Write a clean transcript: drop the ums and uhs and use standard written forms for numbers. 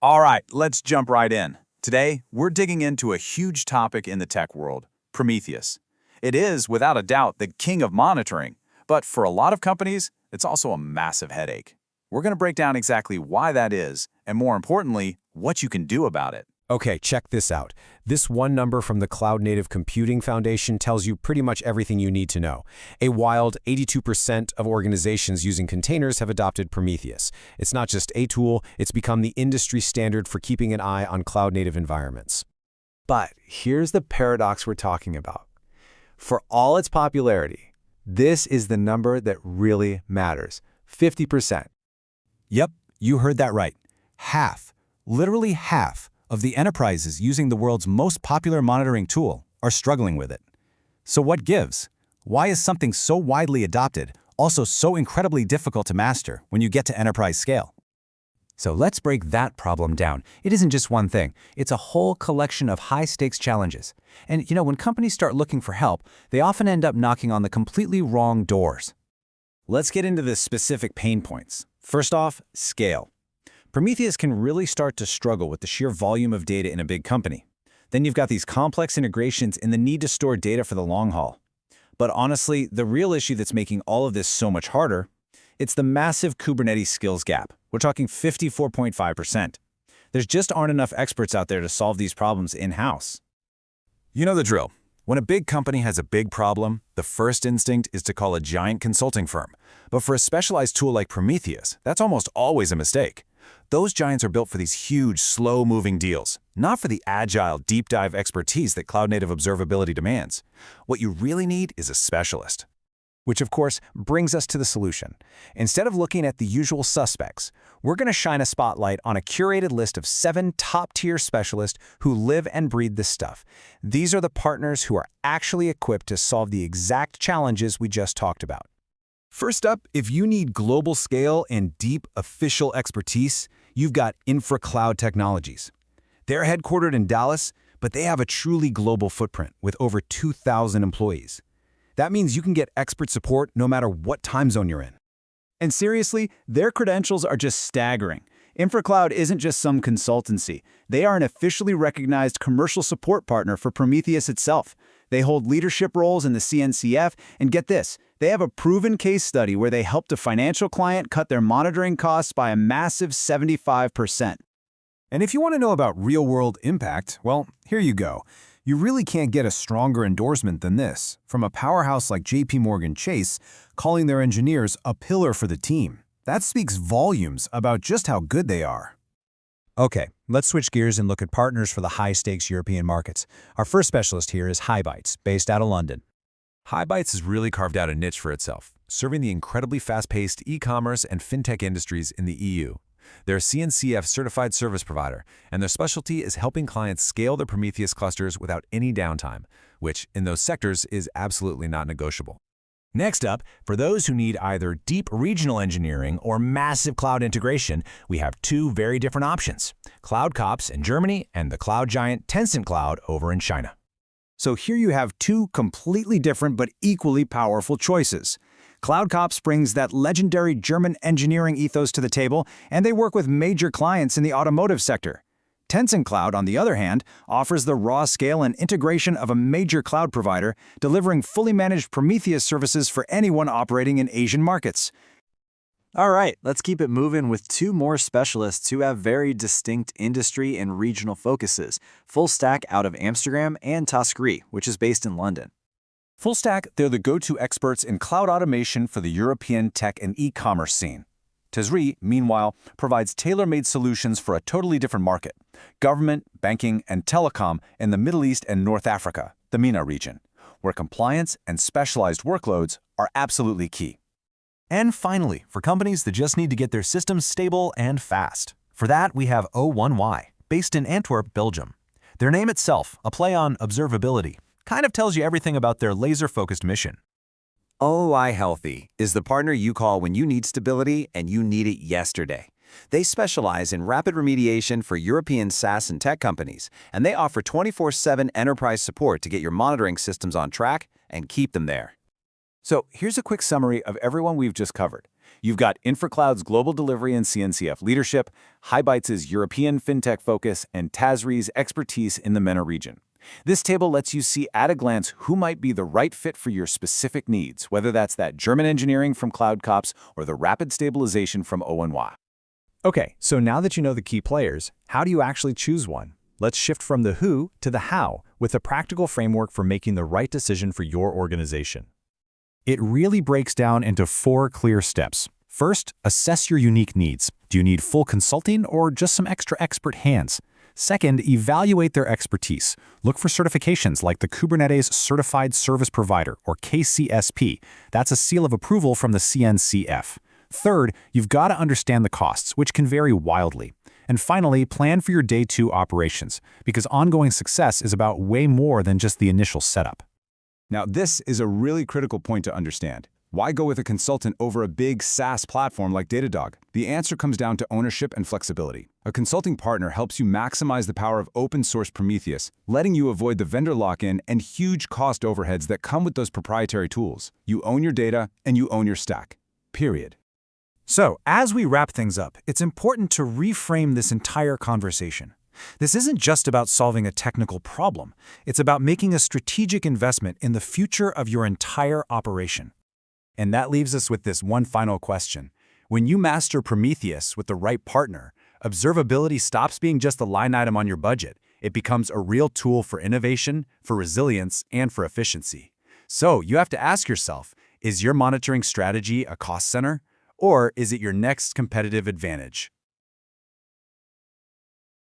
All right, let's jump right in. Today, we're digging into a huge topic in the tech world, Prometheus. It is, without a doubt, the king of monitoring, but for a lot of companies, it's also a massive headache. We're going to break down exactly why that is, and more importantly, what you can do about it. Okay, check this out. This one number from the Cloud Native Computing Foundation tells you pretty much everything you need to know. A wild 82% of organizations using containers have adopted Prometheus. It's not just a tool, it's become the industry standard for keeping an eye on cloud-native environments. But here's the paradox we're talking about. For all its popularity, this is the number that really matters, 50%. Yep, you heard that right. Half, literally half, of the enterprises using the world's most popular monitoring tool are struggling with it. So what gives? Why is something so widely adopted also so incredibly difficult to master when you get to enterprise scale? So let's break that problem down. It isn't just one thing. It's a whole collection of high-stakes challenges. And when companies start looking for help, they often end up knocking on the completely wrong doors. Let's get into the specific pain points. First off, scale. Prometheus can really start to struggle with the sheer volume of data in a big company. Then you've got these complex integrations and the need to store data for the long haul. But honestly, the real issue that's making all of this so much harder, it's the massive Kubernetes skills gap. We're talking 54.5%. There just aren't enough experts out there to solve these problems in-house. You know the drill. When a big company has a big problem, the first instinct is to call a giant consulting firm. But for a specialized tool like Prometheus, that's almost always a mistake. Those giants are built for these huge, slow-moving deals, not for the agile, deep-dive expertise that cloud-native observability demands. What you really need is a specialist. Which, of course, brings us to the solution. Instead of looking at the usual suspects, we're going to shine a spotlight on a curated list of 7 top-tier specialists who live and breathe this stuff. These are the partners who are actually equipped to solve the exact challenges we just talked about. First up, if you need global scale and deep official expertise, you've got InfraCloud Technologies. They're headquartered in Dallas, but they have a truly global footprint with over 2,000 employees. That means you can get expert support no matter what time zone you're in. And seriously, their credentials are just staggering. InfraCloud isn't just some consultancy. They are an officially recognized commercial support partner for Prometheus itself. They hold leadership roles in the CNCF, and get this, they have a proven case study where they helped a financial client cut their monitoring costs by a massive 75%. And if you want to know about real-world impact, well, here you go. You really can't get a stronger endorsement than this, from a powerhouse like JPMorgan Chase, calling their engineers a pillar for the team. That speaks volumes about just how good they are. Okay, let's switch gears and look at partners for the high-stakes European markets. Our first specialist here is Highbytes, based out of London. Highbytes has really carved out a niche for itself, serving the incredibly fast-paced e-commerce and fintech industries in the EU. They're a CNCF certified service provider, and their specialty is helping clients scale their Prometheus clusters without any downtime, which, in those sectors, is absolutely not negotiable. Next up, for those who need either deep regional engineering or massive cloud integration, we have 2 very different options: CloudCops in Germany and the cloud giant Tencent Cloud over in China. So here you have 2 completely different but equally powerful choices. CloudCops brings that legendary German engineering ethos to the table, and they work with major clients in the automotive sector. Tencent Cloud, on the other hand, offers the raw scale and integration of a major cloud provider, delivering fully managed Prometheus services for anyone operating in Asian markets. All right, let's keep it moving with 2 more specialists who have very distinct industry and regional focuses. Fullstack out of Amsterdam and Taskree, which is based in London. Fullstack, they're the go-to experts in cloud automation for the European tech and e-commerce scene. Taskree, meanwhile, provides tailor-made solutions for a totally different market: government, banking, and telecom in the Middle East and North Africa, the MENA region, where compliance and specialized workloads are absolutely key. And finally, for companies that just need to get their systems stable and fast. For that, we have O1Y, based in Antwerp, Belgium. Their name itself, a play on observability, kind of tells you everything about their laser-focused mission. OI Healthy is the partner you call when you need stability and you need it yesterday. They specialize in rapid remediation for European SaaS and tech companies, and they offer 24/7 enterprise support to get your monitoring systems on track and keep them there. So here's a quick summary of everyone we've just covered. You've got InfraCloud's global delivery and CNCF leadership, Highbytes' European fintech focus, and Tazri's expertise in the MENA region. This table lets you see at a glance who might be the right fit for your specific needs, whether that's that German engineering from CloudCops or the rapid stabilization from ONY. Okay, so now that you know the key players, how do you actually choose one? Let's shift from the who to the how with a practical framework for making the right decision for your organization. It really breaks down into 4 clear steps. First, assess your unique needs. Do you need full consulting or just some extra expert hands? Second, evaluate their expertise. Look for certifications like the Kubernetes Certified Service Provider, or KCSP. That's a seal of approval from the CNCF. Third, you've got to understand the costs, which can vary wildly. And finally, plan for your day 2 operations, because ongoing success is about way more than just the initial setup. Now, this is a really critical point to understand. Why go with a consultant over a big SaaS platform like Datadog? The answer comes down to ownership and flexibility. A consulting partner helps you maximize the power of open-source Prometheus, letting you avoid the vendor lock-in and huge cost overheads that come with those proprietary tools. You own your data, and you own your stack. Period. So, as we wrap things up, it's important to reframe this entire conversation. This isn't just about solving a technical problem. It's about making a strategic investment in the future of your entire operation. And that leaves us with this one final question. When you master Prometheus with the right partner, observability stops being just a line item on your budget. It becomes a real tool for innovation, for resilience, and for efficiency. So you have to ask yourself, is your monitoring strategy a cost center? Or is it your next competitive advantage?